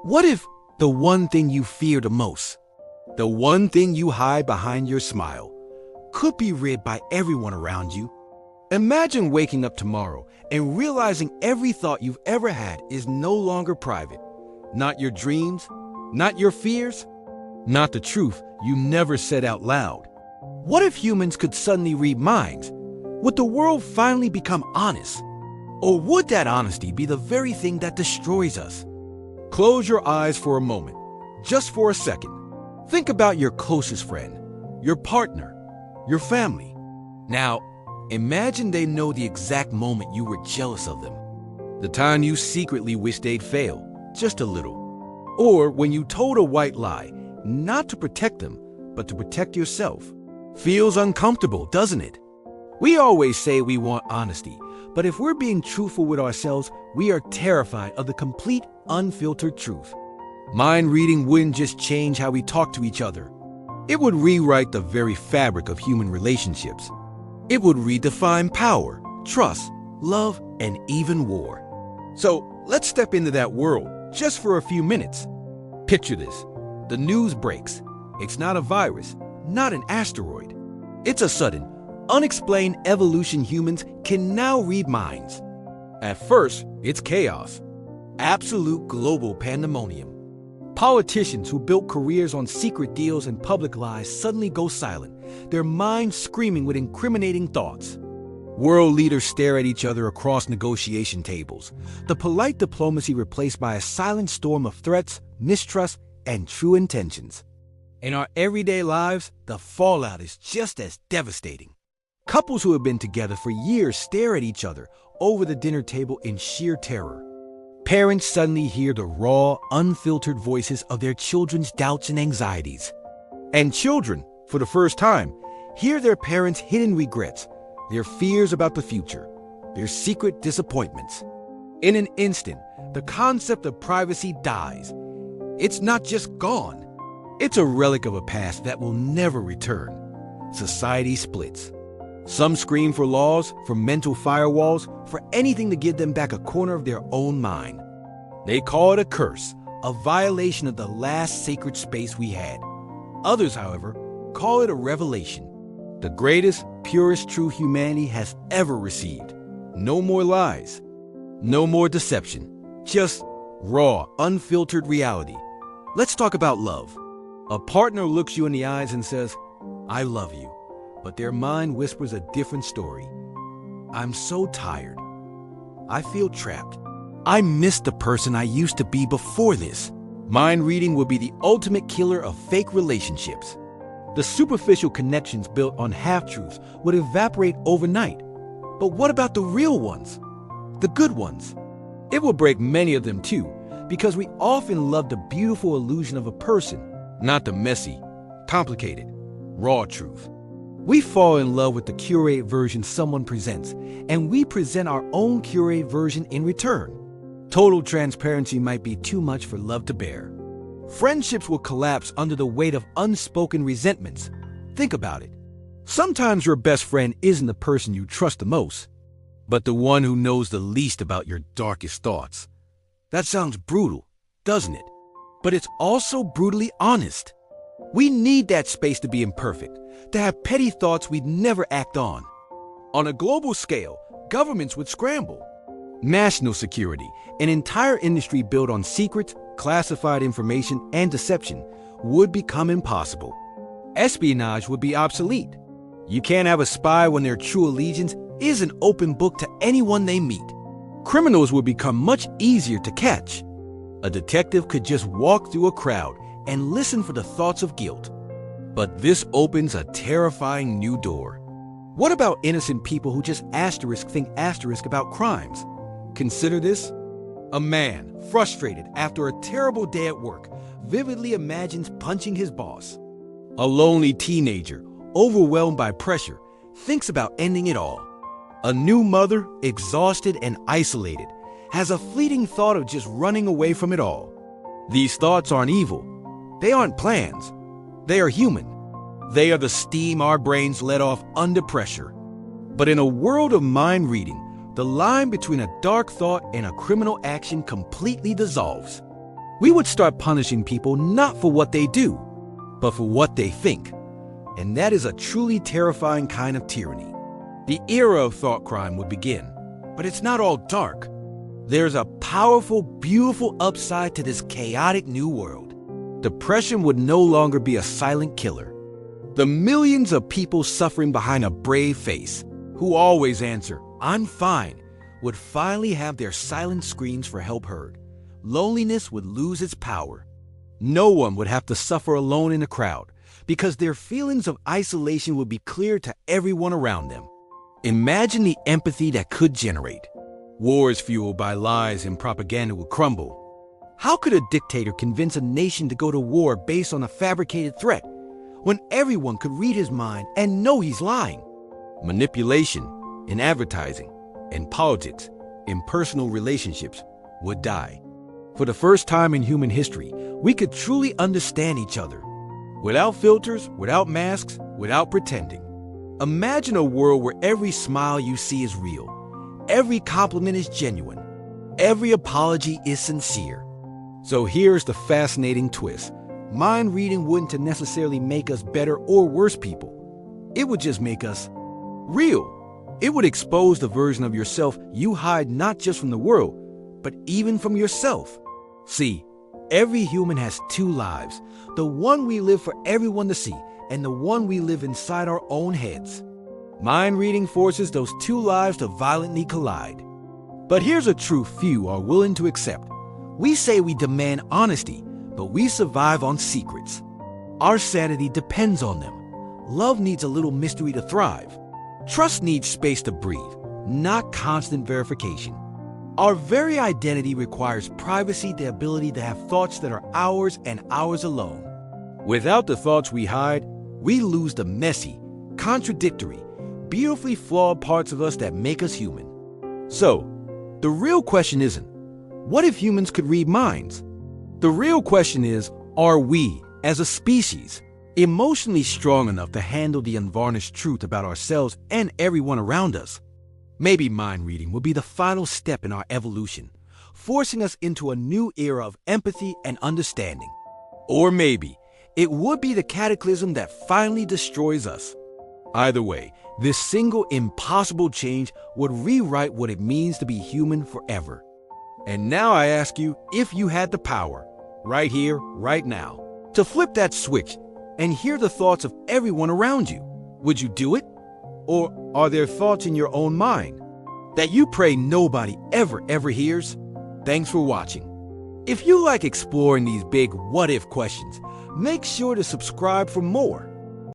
What if the one thing you fear the most, the one thing you hide behind your smile, could be read by everyone around you? Imagine waking up tomorrow and realizing every thought you've ever had is no longer private. Not your dreams, not your fears, not the truth you never said out loud. What if humans could suddenly read minds? Would the world finally become honest? Or would that honesty be the very thing that destroys us? Close your eyes for a moment, just for a second. Think about your closest friend, your partner, your family. Now, imagine they know the exact moment you were jealous of them. The time you secretly wished they'd fail, just a little. Or when you told a white lie, not to protect them, but to protect yourself. Feels uncomfortable, doesn't it? We always say we want honesty, but if we're being truthful with ourselves, we are terrified of the complete, unfiltered truth. Mind reading wouldn't just change how we talk to each other. It would rewrite the very fabric of human relationships. It would redefine power, trust, love, and even war. So let's step into that world just for a few minutes. Picture this. The news breaks. It's not a virus, not an asteroid. It's a sudden, unexplained evolution. Humans can now read minds. At first, it's chaos. Absolute global pandemonium. Politicians who built careers on secret deals and public lies suddenly go silent, their minds screaming with incriminating thoughts. World leaders stare at each other across negotiation tables, the polite diplomacy replaced by a silent storm of threats, mistrust, and true intentions. In our everyday lives, the fallout is just as devastating. Couples who have been together for years stare at each other over the dinner table in sheer terror. Parents suddenly hear the raw, unfiltered voices of their children's doubts and anxieties. And children, for the first time, hear their parents' hidden regrets, their fears about the future, their secret disappointments. In an instant, the concept of privacy dies. It's not just gone. It's a relic of a past that will never return. Society splits. Some scream for laws, for mental firewalls, for anything to give them back a corner of their own mind. They call it a curse, a violation of the last sacred space we had. Others, however, call it a revelation, the greatest, purest truth humanity has ever received. No more lies, no more deception, just raw, unfiltered reality. Let's talk about love. A partner looks you in the eyes and says, "I love you," but their mind whispers a different story. "I'm so tired. I feel trapped. I miss the person I used to be before this." Mind reading will be the ultimate killer of fake relationships. The superficial connections built on half-truths would evaporate overnight. But what about the real ones? The good ones? It will break many of them too, because we often love the beautiful illusion of a person, not the messy, complicated, raw truth. We fall in love with the curated version someone presents, and we present our own curated version in return. Total transparency might be too much for love to bear. Friendships will collapse under the weight of unspoken resentments. Think about it. Sometimes your best friend isn't the person you trust the most, but the one who knows the least about your darkest thoughts. That sounds brutal, doesn't it? But it's also brutally honest. We need that space to be imperfect, to have petty thoughts we'd never act on. On a global scale, governments would scramble. National security, an entire industry built on secrets, classified information, and deception, would become impossible. Espionage would be obsolete. You can't have a spy when their true allegiance is an open book to anyone they meet. Criminals would become much easier to catch. A detective could just walk through a crowd and listen for the thoughts of guilt. But this opens a terrifying new door. What about innocent people who just think about crimes? Consider this. A man, frustrated after a terrible day at work, vividly imagines punching his boss. A lonely teenager, overwhelmed by pressure, thinks about ending it all. A new mother, exhausted and isolated, has a fleeting thought of just running away from it all. These thoughts aren't evil. They aren't plans. They are human. They are the steam our brains let off under pressure. But in a world of mind reading, the line between a dark thought and a criminal action completely dissolves. We would start punishing people not for what they do, but for what they think. And that is a truly terrifying kind of tyranny. The era of thought crime would begin, but it's not all dark. There's a powerful, beautiful upside to this chaotic new world. Depression would no longer be a silent killer. The millions of people suffering behind a brave face, who always answer, "I'm fine," would finally have their silent screams for help heard. Loneliness would lose its power. No one would have to suffer alone in a crowd, because their feelings of isolation would be clear to everyone around them. Imagine the empathy that could generate. Wars fueled by lies and propaganda would crumble. How could a dictator convince a nation to go to war based on a fabricated threat, when everyone could read his mind and know he's lying? Manipulation in advertising, in politics, in personal relationships would die. For the first time in human history, we could truly understand each other. Without filters, without masks, without pretending. Imagine a world where every smile you see is real, every compliment is genuine, every apology is sincere. So here's the fascinating twist. Mind reading wouldn't necessarily make us better or worse people. It would just make us real. It would expose the version of yourself you hide not just from the world, but even from yourself. See, every human has two lives, the one we live for everyone to see, and the one we live inside our own heads. Mind reading forces those two lives to violently collide. But here's a truth few are willing to accept. We say we demand honesty, but we survive on secrets. Our sanity depends on them. Love needs a little mystery to thrive. Trust needs space to breathe, not constant verification. Our very identity requires privacy, the ability to have thoughts that are ours and ours alone. Without the thoughts we hide, we lose the messy, contradictory, beautifully flawed parts of us that make us human. So, the real question isn't, what if humans could read minds? The real question is, are we, as a species, emotionally strong enough to handle the unvarnished truth about ourselves and everyone around us? Maybe mind reading will be the final step in our evolution, forcing us into a new era of empathy and understanding. Or maybe it would be the cataclysm that finally destroys us. Either way, this single impossible change would rewrite what it means to be human forever. And now I ask you, if you had the power, right here, right now, to flip that switch and hear the thoughts of everyone around you, would you do it? Or are there thoughts in your own mind that you pray nobody ever hears? Thanks for watching. If you like exploring these big what-if questions, make sure to subscribe for more.